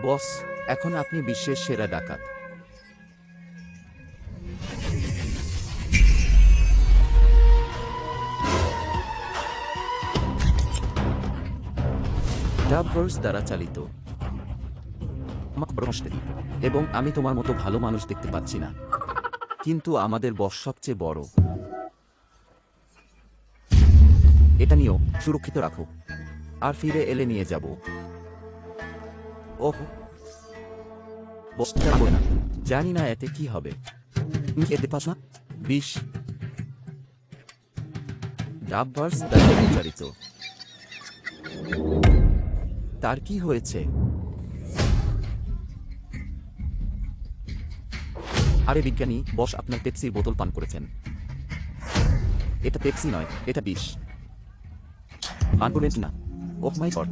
বস, এখন আপনি বিশ্বের সেরা ডাকাত। ডাবভার্স দ্বারা চালিত। এবং আমি তোমার মতো ভালো মানুষ দেখতে পাচ্ছি না, কিন্তু আমাদের বস সবচেয়ে বড়। এটা নিয়েও সুরক্ষিত রাখো, আর ফিরে এলে নিয়ে যাব। ওহ, বস যাবো না। জানি না এতে কি হবে। তুমি এতে পাস না? বিষ। ডাবভার্স দ্বারা পরিচালিত। তার কি হয়েছে? আরে বিজ্ঞানী, বস আপনার পেপসির বোতল পান করেছেন। এটা পেপসি নয়, এটা বিষ। পান করবেন না। ওহ মাই গড।